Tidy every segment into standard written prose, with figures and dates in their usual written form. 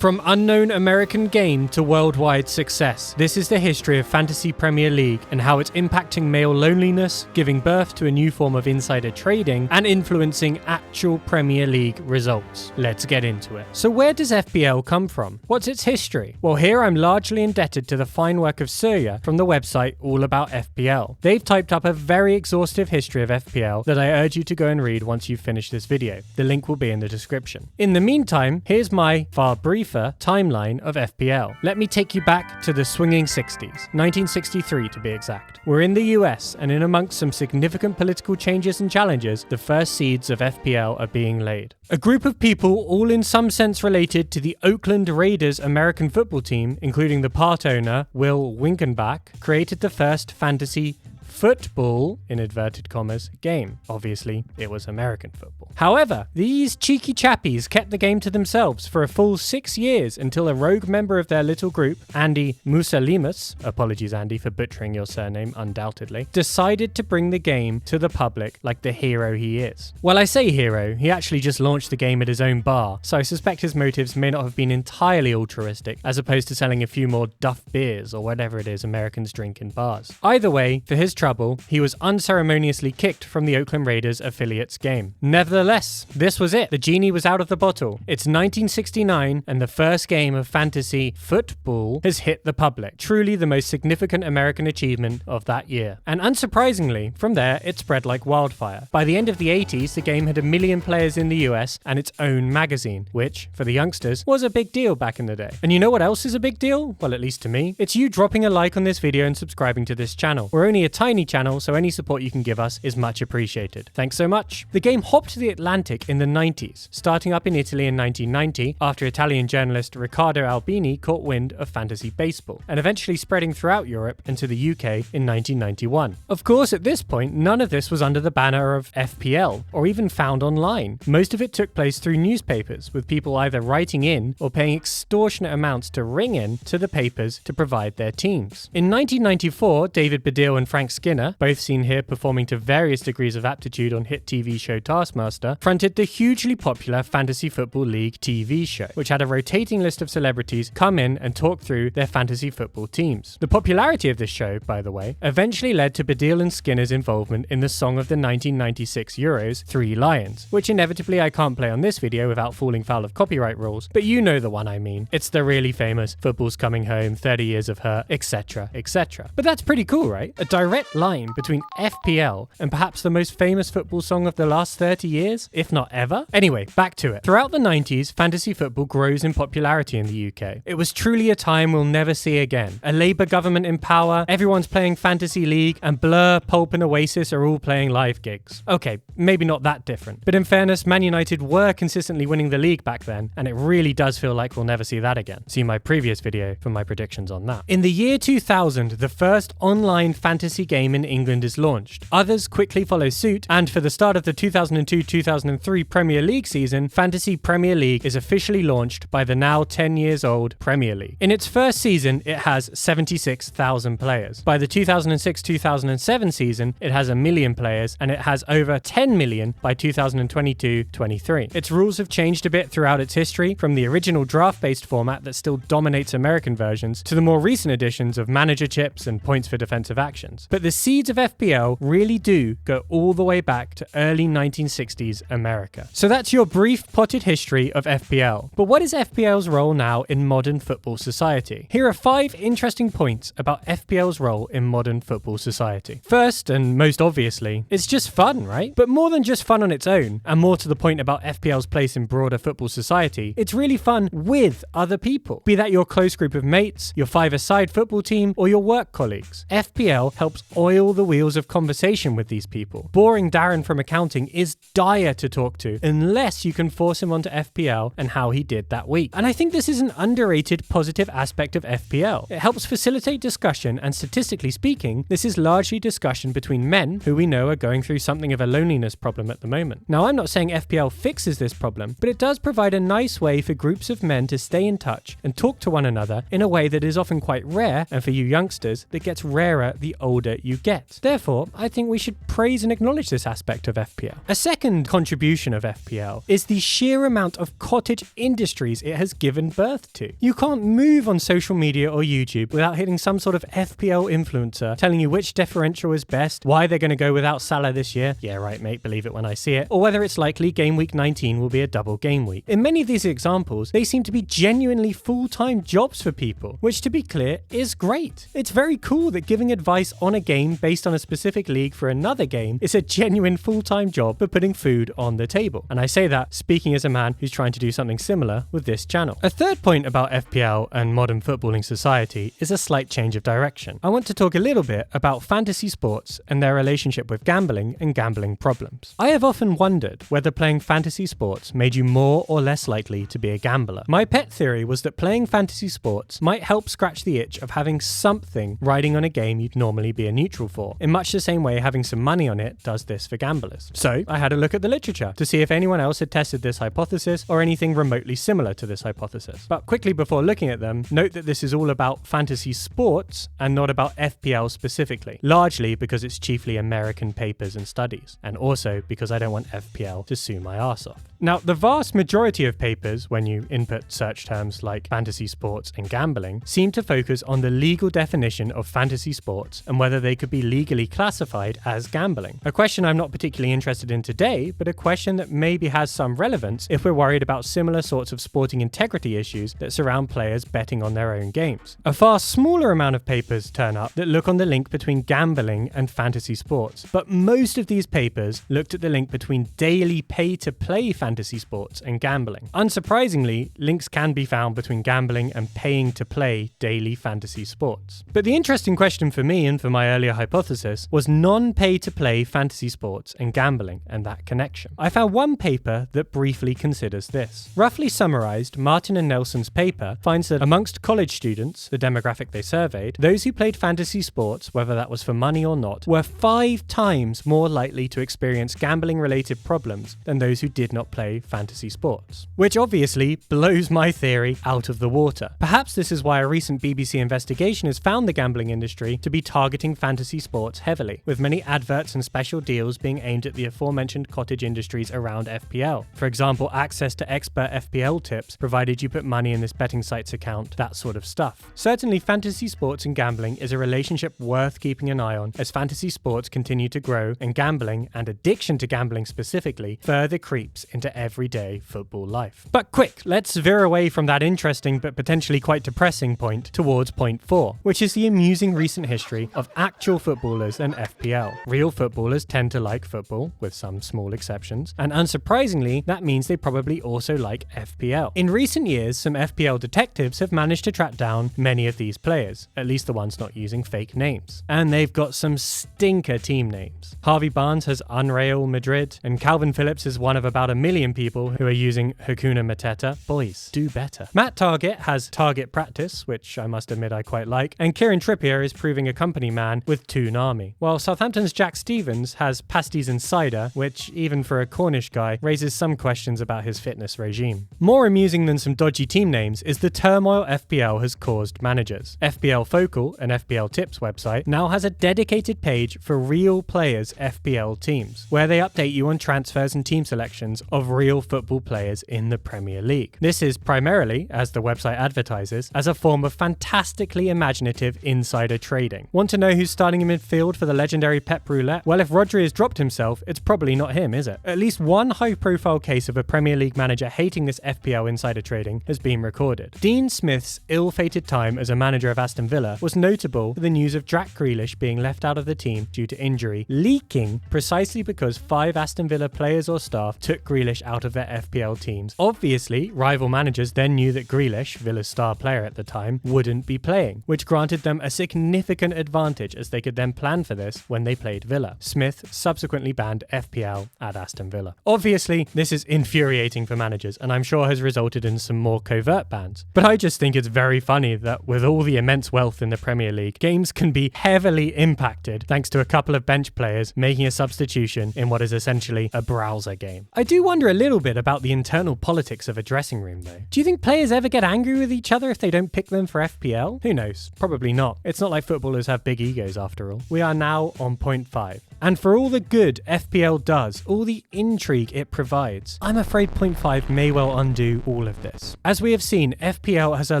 From unknown American game to worldwide success, this is the history of Fantasy Premier League and how it's impacting male loneliness, giving birth to a new form of insider trading, and influencing actual Premier League results. Let's get into it. So where does FPL come from? What's its history? Well, here I'm largely indebted to the fine work of Surya from the website All About FPL. They've typed up a very exhaustive history of FPL that I urge you to go and read once you've finished this video. The link will be in the description. In the meantime, here's my far briefer timeline of FPL. Let me take you back to the swinging 60s, 1963 to be exact. We're in the US, and in amongst some significant political changes and challenges, the first seeds of FPL are being laid. A group of people, all in some sense related to the Oakland Raiders American football team, including the part owner, Will Winkenbach, created the first fantasy football, in inverted commas, game. Obviously, it was American football. However, these cheeky chappies kept the game to themselves for a full 6 years until a rogue member of their little group, Andy Musalimus, apologies Andy for butchering your surname undoubtedly, decided to bring the game to the public like the hero he is. Well, I say hero, he actually just launched the game at his own bar, so I suspect his motives may not have been entirely altruistic, as opposed to selling a few more Duff beers or whatever it is Americans drink in bars. Either way, for his trouble, he was unceremoniously kicked from the Oakland Raiders affiliates game. Nevertheless, this was it. The genie was out of the bottle. It's 1969 and the first game of fantasy football has hit the public. Truly the most significant American achievement of that year. And unsurprisingly, from there it spread like wildfire. By the end of the 80s, the game had 1 million players in the US and its own magazine, which, for the youngsters, was a big deal back in the day. And you know what else is a big deal? Well, at least to me. It's you dropping a like on this video and subscribing to this channel. We're only a tiny channel, so any support you can give us is much appreciated. Thanks so much. The game hopped the Atlantic in the 90s, starting up in Italy in 1990 after Italian journalist Riccardo Albini caught wind of fantasy baseball, and eventually spreading throughout Europe and to the UK in 1991. Of course, at this point, none of this was under the banner of FPL, or even found online. Most of it took place through newspapers, with people either writing in or paying extortionate amounts to ring in to the papers to provide their teams. In 1994, David Baddiel and Frank Skinner, both seen here performing to various degrees of aptitude on hit TV show Taskmaster, fronted the hugely popular Fantasy Football League TV show, which had a rotating list of celebrities come in and talk through their fantasy football teams. The popularity of this show, by the way, eventually led to Baddiel and Skinner's involvement in the song of the 1996 Euros, 3 Lions, which inevitably I can't play on this video without falling foul of copyright rules, but you know the one I mean. It's the really famous "Football's Coming Home, 30 Years of Hurt," etc, etc. But that's pretty cool, right? A direct line between FPL and perhaps the most famous football song of the last 30 years, if not ever? Anyway, back to it. Throughout the 90s, fantasy football grows in popularity in the UK. It was truly a time we'll never see again. A Labour government in power, everyone's playing Fantasy League, and Blur, Pulp and Oasis are all playing live gigs. Okay, maybe not that different. But in fairness, Man United were consistently winning the league back then, and it really does feel like we'll never see that again. See my previous video for my predictions on that. In the year 2000, the first online fantasy game in England is launched. Others quickly follow suit, and for the start of the 2002-2003 Premier League season, Fantasy Premier League is officially launched by the now 10 years old Premier League. In its first season, it has 76,000 players. By the 2006-2007 season, it has 1 million players, and it has over 10 million by 2022-23. Its rules have changed a bit throughout its history, from the original draft-based format that still dominates American versions, to the more recent additions of manager chips and points for defensive actions. But the seeds of FPL really do go all the way back to early 1960s America. So that's your brief potted history of FPL. But what is FPL's role now in modern football society? Here are 5 interesting points about FPL's role in modern football society. First, and most obviously, it's just fun, right? But more than just fun on its own, and more to the point about FPL's place in broader football society, it's really fun with other people. Be that your close group of mates, your 5-a-side football team, or your work colleagues. FPL helps oil the wheels of conversation with these people. Boring Darren from accounting is dire to talk to unless you can force him onto FPL and how he did that week. And I think this is an underrated positive aspect of FPL. It helps facilitate discussion, and statistically speaking, this is largely discussion between men who we know are going through something of a loneliness problem at the moment. Now, I'm not saying FPL fixes this problem, but it does provide a nice way for groups of men to stay in touch and talk to one another in a way that is often quite rare, and for you youngsters, that gets rarer the older benefit you get. Therefore, I think we should praise and acknowledge this aspect of FPL. A second contribution of FPL is the sheer amount of cottage industries it has given birth to. You can't move on social media or YouTube without hitting some sort of FPL influencer telling you which differential is best, why they're going to go without Salah this year, yeah right mate, believe it when I see it, or whether it's likely game week 19 will be a double game week. In many of these examples, they seem to be genuinely full-time jobs for people, which to be clear is great. It's very cool that giving advice on a game based on a specific league for another game is a genuine full-time job for putting food on the table. And I say that speaking as a man who's trying to do something similar with this channel. A third point about FPL and modern footballing society is a slight change of direction. I want to talk a little bit about fantasy sports and their relationship with gambling and gambling problems. I have often wondered whether playing fantasy sports made you more or less likely to be a gambler. My pet theory was that playing fantasy sports might help scratch the itch of having something riding on a game you'd normally be a neutral for, in much the same way having some money on it does this for gamblers. So I had a look at the literature to see if anyone else had tested this hypothesis or anything remotely similar to this hypothesis. But quickly before looking at them, note that this is all about fantasy sports and not about FPL specifically, largely because it's chiefly American papers and studies, and also because I don't want FPL to sue my arse off. Now, the vast majority of papers, when you input search terms like fantasy sports and gambling, seem to focus on the legal definition of fantasy sports and whether they could be legally classified as gambling. A question I'm not particularly interested in today, but a question that maybe has some relevance if we're worried about similar sorts of sporting integrity issues that surround players betting on their own games. A far smaller amount of papers turn up that look on the link between gambling and fantasy sports, but most of these papers looked at the link between daily pay-to-play fantasy sports and gambling. Unsurprisingly, links can be found between gambling and paying to play daily fantasy sports. But the interesting question for me and for my earlier hypothesis was non-pay-to-play fantasy sports and gambling and that connection. I found one paper that briefly considers this. Roughly summarized, Martin and Nelson's paper finds that amongst college students, the demographic they surveyed, those who played fantasy sports, whether that was for money or not, were 5 times more likely to experience gambling-related problems than those who did not play fantasy sports. Which obviously blows my theory out of the water. Perhaps this is why a recent BBC investigation has found the gambling industry to be targeting fantasy sports heavily, with many adverts and special deals being aimed at the aforementioned cottage industries around FPL. For example, access to expert FPL tips, provided you put money in this betting site's account, that sort of stuff. Certainly, fantasy sports and gambling is a relationship worth keeping an eye on as fantasy sports continue to grow and gambling, and addiction to gambling specifically, further creeps into everyday football life. But quick, let's veer away from that interesting but potentially quite depressing point towards point 4, which is the amusing recent history of actual footballers and FPL. Real footballers tend to like football, with some small exceptions, and unsurprisingly, that means they probably also like FPL. In recent years, some FPL detectives have managed to track down many of these players, at least the ones not using fake names. And they've got some stinker team names. Harvey Barnes has Unreal Madrid, and Calvin Phillips is one of about 1 million people who are using Hakuna Matata. Boys, do better. Matt Target has Target Practice, which I must admit I quite like, and Kieran Trippier is proving a company man with Toonami. While Southampton's Jack Stevens has Pasties and Cider, which, even for a Cornish guy, raises some questions about his fitness regime. More amusing than some dodgy team names is the turmoil FPL has caused managers. FPL Focal, an FPL Tips website, now has a dedicated page for real players' FPL teams, where they update you on transfers and team selections of real football players in the Premier League. This is primarily, as the website advertises, as a form of fantastically imaginative insider trading. Want to know who's starting in midfield for the legendary Pep Roulette? Well, if Rodri has dropped himself, it's probably not him, is it? At least one high-profile case of a Premier League manager hating this FPL insider trading has been recorded. Dean Smith's ill-fated time as a manager of Aston Villa was notable for the news of Jack Grealish being left out of the team due to injury, leaking precisely because 5 Aston Villa players or staff took Grealish out of their FPL teams. Obviously, rival managers then knew that Grealish, Villa's star player at the time, wouldn't be playing, which granted them a significant advantage as they could then plan for this when they played Villa. Smith subsequently banned FPL at Aston Villa. Obviously, this is infuriating for managers, and I'm sure has resulted in some more covert bans. But I just think it's very funny that with all the immense wealth in the Premier League, games can be heavily impacted thanks to a couple of bench players making a substitution in what is essentially a browser game. I do wonder wonder a little bit about the internal politics of a dressing room though. Do you think players ever get angry with each other if they don't pick them for FPL? Who knows? Probably not. It's not like footballers have big egos after all. We are now on point 5. And for all the good FPL does, all the intrigue it provides, I'm afraid point 5 may well undo all of this. As we have seen, FPL has a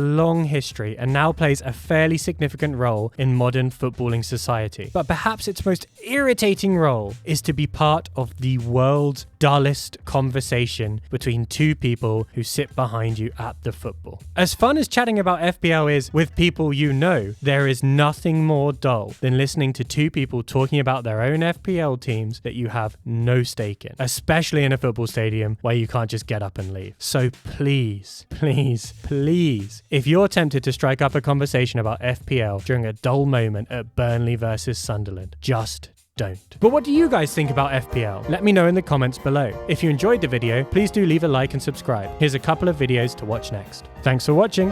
long history and now plays a fairly significant role in modern footballing society. But perhaps its most irritating role is to be part of the world's dullest conversation between two people who sit behind you at the football. As fun as chatting about FPL is with people you know, there is nothing more dull than listening to two people talking about their own FPL teams that you have no stake in, especially in a football stadium where you can't just get up and leave. So please, please, please, if you're tempted to strike up a conversation about FPL during a dull moment at Burnley versus Sunderland, just don't. But what do you guys think about FPL? Let me know in the comments below. If you enjoyed the video, please do leave a like and subscribe. Here's a couple of videos to watch next. Thanks for watching.